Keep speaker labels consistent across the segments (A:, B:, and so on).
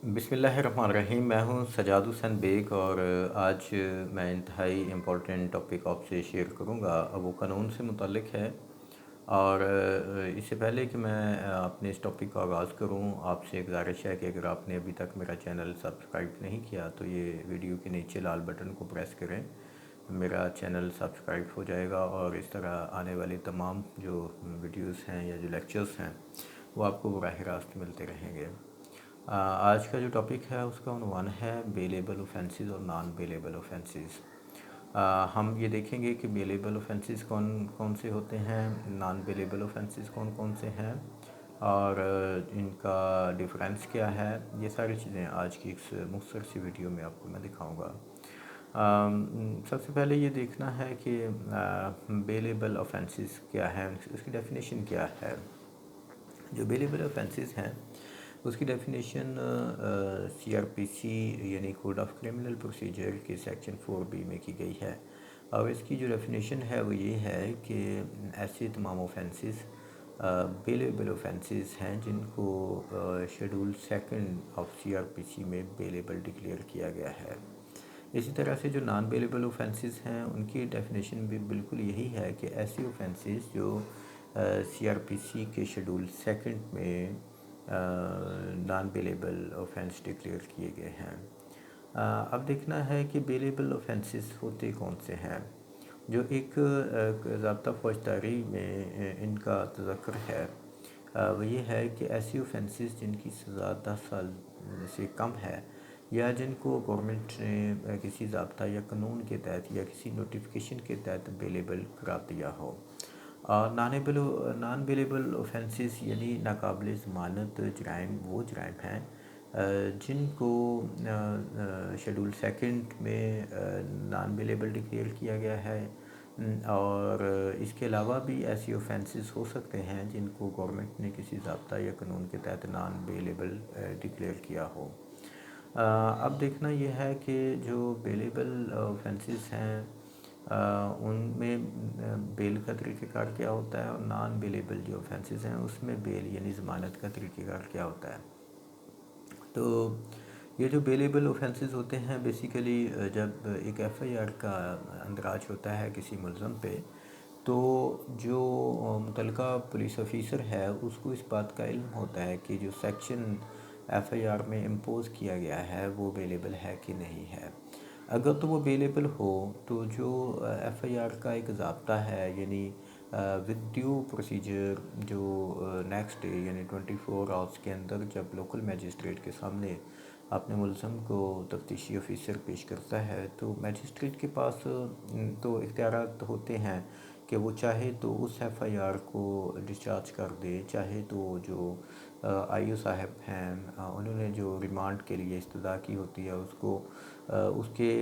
A: بسم اللہ الرحمن الرحیم۔ میں ہوں سجاد حسین بیگ اور آج میں انتہائی امپورٹنٹ ٹاپک آپ سے شیئر کروں گا۔ وہ قانون سے متعلق ہے اور اس سے پہلے کہ میں اپنے اس ٹاپک کا آغاز کروں، آپ سے گزارش ہے کہ اگر آپ نے ابھی تک میرا چینل سبسکرائب نہیں کیا تو یہ ویڈیو کے نیچے لال بٹن کو پریس کریں، میرا چینل سبسکرائب ہو جائے گا اور اس طرح آنے والی تمام جو ویڈیوز ہیں یا جو لیکچرز ہیں وہ آپ کو براہ راست ملتے رہیں گے۔ آج کا جو ٹاپک ہے اس کا عنوان ہے بیلیبل اوفینسز اور نان بیلیبل اوفینسز۔ ہم یہ دیکھیں گے کہ بیلیبل اوفینسز کون کون سے ہوتے ہیں، نان بیلیبل اوفینسز کون کون سے ہیں اور ان کا ڈیفرنس کیا ہے۔ یہ ساری چیزیں آج کی اس مختصر سی ویڈیو میں آپ کو میں دکھاؤں گا۔ سب سے پہلے یہ دیکھنا ہے کہ بیلیبل اوفینسز کیا ہے، اس کی ڈیفینیشن کیا ہے۔ جو بیلیبل اوفینسز ہیں اس کی ڈیفینیشن CRPC یعنی کوڈ آف کرمنل پروسیجر کے سیکشن 4B میں کی گئی ہے، اور اس کی جو ڈیفینیشن ہے وہ یہ ہے کہ ایسے تمام اوفینسز بیلیبل اوفینسز ہیں جن کو شیڈول سیکنڈ آف CRPC میں بیلیبل ڈکلیئر کیا گیا ہے۔ اسی طرح سے جو نان بیلیبل اوفینسز ہیں ان کی ڈیفینیشن بھی بالکل یہی ہے کہ ایسی اوفینسز جو CRPC کے شیڈول سیکنڈ میں نان بیلیبل اوفینس ڈکلیئر کیے گئے ہیں۔ اب دیکھنا ہے کہ بیلیبل اوفینسز ہوتے کون سے ہیں۔ جو ایک ضابطہ فوجداری میں ان کا تذکر ہے وہ یہ ہے کہ ایسی اوفینسز جن کی سزا 10 سال سے کم ہے یا جن کو گورنمنٹ نے کسی ضابطہ یا قانون کے تحت یا کسی نوٹیفیکیشن کے تحت بیلیبل قرار دیا ہو۔ اور نان بیلیبل اوفینسز یعنی ناقابل ضمانت جرائم وہ جرائم ہیں جن کو شیڈول سیکنڈ میں نان بیلیبل ڈکلیئر کیا گیا ہے، اور اس کے علاوہ بھی ایسی اوفینسز ہو سکتے ہیں جن کو گورنمنٹ نے کسی ضابطہ یا قانون کے تحت نان بیلیبل ڈکلیئر کیا ہو۔ اب دیکھنا یہ ہے کہ جو بیلیبل اوفینسز ہیں ان میں بیل کا طریقہ کار کیا ہوتا ہے، اور نان بیلیبل جو اوفینسز ہیں اس میں بیل یعنی ضمانت کا طریقہ کار کیا ہوتا ہے۔ تو یہ جو بیلیبل اوفینسز ہوتے ہیں بیسیکلی جب ایک FIR کا اندراج ہوتا ہے کسی ملزم پہ تو جو متعلقہ پولیس آفیسر ہے اس کو اس بات کا علم ہوتا ہے کہ جو سیکشن FIR میں امپوز کیا گیا ہے وہ بیلیبل ہے کہ نہیں ہے۔ اگر تو وہ بیلیبل ہو تو جو FIR کا ایک ضابطہ ہے یعنی ود ڈیو پروسیجر جو نیکسٹ ڈے یعنی 24 آورس کے اندر جب لوکل میجسٹریٹ کے سامنے اپنے ملزم کو تفتیشی آفیسر پیش کرتا ہے تو میجسٹریٹ کے پاس تو اختیارات ہوتے ہیں کہ وہ چاہے تو اس FIR کو ڈسچارج کر دے، چاہے تو جو IO صاحب ہیں انہوں نے جو ریمانڈ کے لیے استدعا کی ہوتی ہے اس کو اس کے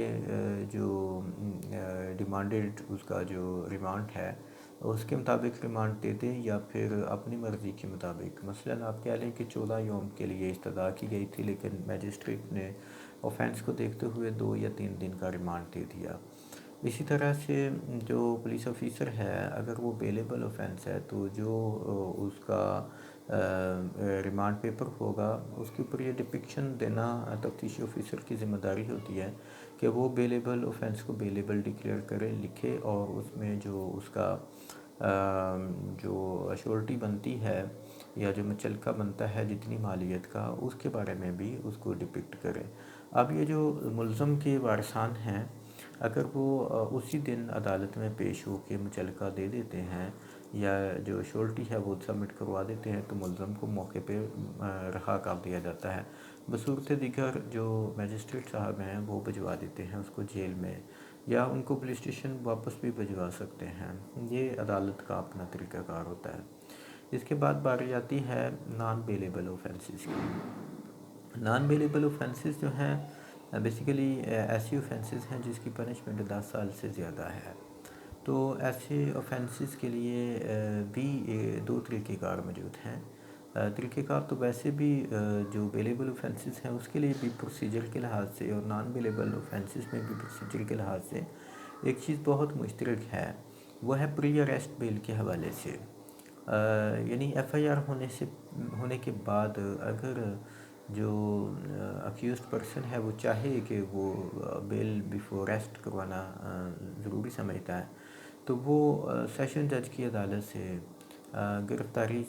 A: جو ڈیمانڈڈ اس کا جو ریمانڈ ہے اس کے مطابق ریمانڈ دے دیں، یا پھر اپنی مرضی کے مطابق مثلاً آپ کہہ لیں کہ 14 یوم کے لیے استدعا کی گئی تھی لیکن میجسٹریٹ نے اوفینس کو دیکھتے ہوئے 2 یا 3 دن کا ریمانڈ دے دیا۔ اسی طرح سے جو پولیس آفیسر ہے اگر وہ بیلیبل اوفینس ہے تو جو اس کا ریمانڈ پیپر ہوگا اس کے اوپر یہ ڈپکشن دینا تفتیشی آفیسر کی ذمہ داری ہوتی ہے کہ وہ بیلیبل اوفینس کو بیلیبل ڈکلیئر کرے، لکھے، اور اس میں جو اس کا جو ایشورٹی بنتی ہے یا جو مچلکہ بنتا ہے جتنی مالیت کا اس کے بارے میں بھی اس کو ڈپکٹ کرے۔ اب یہ جو ملزم کے وارثان ہیں اگر وہ اسی دن عدالت میں پیش ہو کے مچلکہ دے دیتے ہیں یا جو ایشورٹی ہے وہ سبمٹ کروا دیتے ہیں تو ملزم کو موقع پہ رہا کر دیا جاتا ہے، بصورت دیگر جو میجسٹریٹ صاحب ہیں وہ بھجوا دیتے ہیں اس کو جیل میں، یا ان کو پولیس اسٹیشن واپس بھی بھجوا سکتے ہیں۔ یہ عدالت کا اپنا طریقہ کار ہوتا ہے۔ اس کے بعد باری آتی ہے نان بیلیبل اوفینسز کی۔ نان بیلیبل اوفینسز جو ہیں بیسیکلی ایسی اوفینسز ہیں جس کی پنشمنٹ 10 سال سے زیادہ ہے۔ تو ایسے اوفینسز کے لیے بھی 2 طریقہ کار موجود ہیں۔ طریقہ کار تو ویسے بھی جو بیلیبل اوفینسز ہیں اس کے لیے بھی پروسیجر کے لحاظ سے اور نان بیلیبل اوفینسز میں بھی پروسیجر کے لحاظ سے ایک چیز بہت مشترک ہے، وہ ہے پری اریسٹ بیل کے حوالے سے۔ یعنی FIR ہونے کے بعد اگر جو اکیوزڈ پرسن ہے وہ چاہے کہ وہ بیل بیفور ریسٹ کروانا ضروری سمجھتا ہے تو وہ سیشن جج کی عدالت سے گرفتاری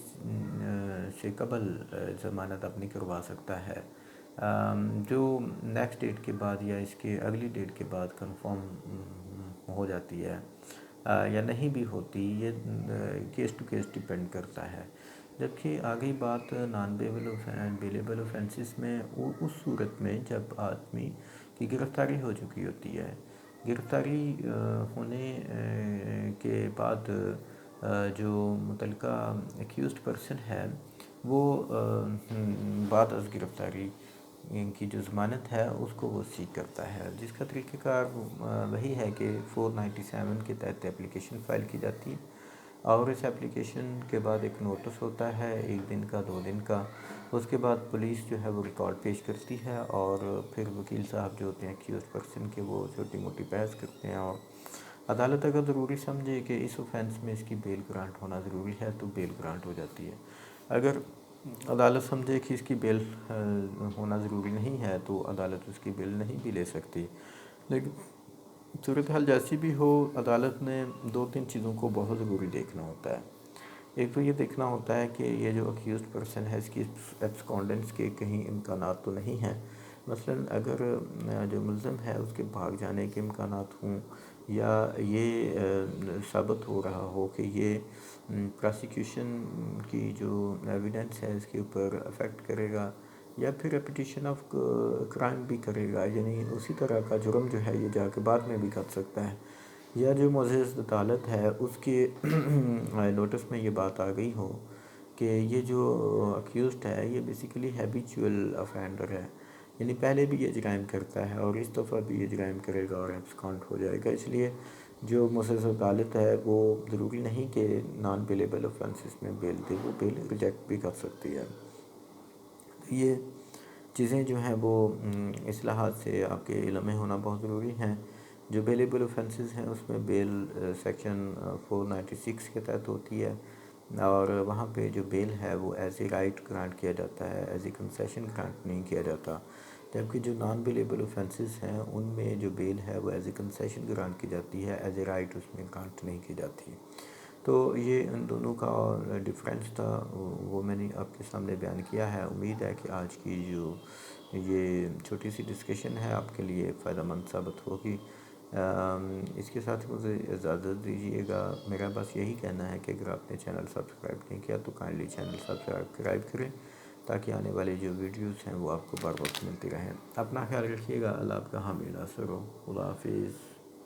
A: سے قبل ضمانت اپنی کروا سکتا ہے، جو نیکسٹ ڈیٹ کے بعد یا اس کے اگلی ڈیٹ کے بعد کنفرم ہو جاتی ہے یا نہیں بھی ہوتی، یہ کیس ٹو کیس ڈیپینڈ کرتا ہے۔ جبکہ آگئی بات نان بیلیبل اوفینسز میں اس صورت میں جب آدمی کی گرفتاری ہو چکی ہوتی ہے، گرفتاری ہونے کے بعد جو متعلقہ ایکیوزڈ پرسن ہے وہ بعد از گرفتاری کی جو ضمانت ہے اس کو وہ سیک کرتا ہے، جس کا طریقہ کار وہی ہے کہ 497 کے تحت اپلیکیشن فائل کی جاتی ہے اور اس اپلیکیشن کے بعد ایک نوٹس ہوتا ہے 1 دن کا 2 دن کا، اس کے بعد پولیس جو ہے وہ ریکارڈ پیش کرتی ہے اور پھر وکیل صاحب جو ہوتے ہیں ایکیوزڈ پرسن کے وہ چھوٹی موٹی بحث کرتے ہیں اور عدالت اگر ضروری سمجھے کہ اس اوفینس میں اس کی بیل گرانٹ ہونا ضروری ہے تو بیل گرانٹ ہو جاتی ہے، اگر عدالت سمجھے کہ اس کی بیل ہونا ضروری نہیں ہے تو عدالت اس کی بیل نہیں بھی لے سکتی۔ لیکن صورتحال جیسی بھی ہو، عدالت نے 2-3 چیزوں کو بہت ضروری دیکھنا ہوتا ہے۔ ایک تو یہ دیکھنا ہوتا ہے کہ یہ جو اکیوزڈ پرسن ہے اس کی ایبسکونڈنس کے کہیں امکانات تو نہیں ہیں، مثلاً اگر جو ملزم ہے اس کے بھاگ جانے کے امکانات ہوں یا یہ ثابت ہو رہا ہو کہ یہ پراسیکیوشن کی جو ایویڈنس ہے اس کے اوپر افیکٹ کرے گا یا پھر ریپیٹیشن آف کرائم بھی کرے گا، یعنی اسی طرح کا جرم جو ہے یہ جا کے بعد میں بھی کر سکتا ہے، یا جو معزز عدالت ہے اس کے نوٹس میں یہ بات آ گئی ہو کہ یہ جو اکیوزڈ ہے یہ بیسیکلی ہیبیچول افینڈر ہے، یعنی پہلے بھی یہ جرائم کرتا ہے اور اس دفعہ بھی یہ جرائم کرے گا اور ایبسکانٹ ہو جائے گا، اس لیے جو معزز عدالت ہے وہ ضروری نہیں کہ نان بیلیبل اوفینسز میں بیل دے، وہ بیل ریجیکٹ بھی کر سکتی ہے۔ یہ چیزیں جو ہیں وہ اصلاحات سے آپ کے علم میں ہونا بہت ضروری ہیں۔ جو بیلیبل اوفینسز ہیں اس میں بیل سیکشن 496 کے تحت ہوتی ہے اور وہاں پہ جو بیل ہے وہ ایز اے رائٹ گرانٹ کیا جاتا ہے، ایز اے کنسیشن گرانٹ نہیں کیا جاتا، جبکہ جو نان بیلیبل اوفینسز ہیں ان میں جو بیل ہے وہ ایز اے کنسیشن گرانٹ کی جاتی ہے، ایز اے رائٹ اس میں گرانٹ نہیں کی جاتی۔ تو یہ ان دونوں کا ڈفرینس تھا، وہ میں نے آپ کے سامنے بیان کیا ہے۔ امید ہے کہ آج کی جو یہ چھوٹی سی ڈسکشن ہے آپ کے لیے فائدہ مند ثابت ہوگی۔ اس کے ساتھ مجھے اجازت دیجیے گا، میرا بس یہی کہنا ہے کہ اگر آپ نے چینل سبسکرائب نہیں کیا تو کائنڈلی چینل سبسکرائب کریں تاکہ آنے والے جو ویڈیوز ہیں وہ آپ کو بر وقت ملتی رہیں۔ اپنا خیال رکھیے گا، اللہ آپ کا حامی ناصر ہو، خدا حافظ۔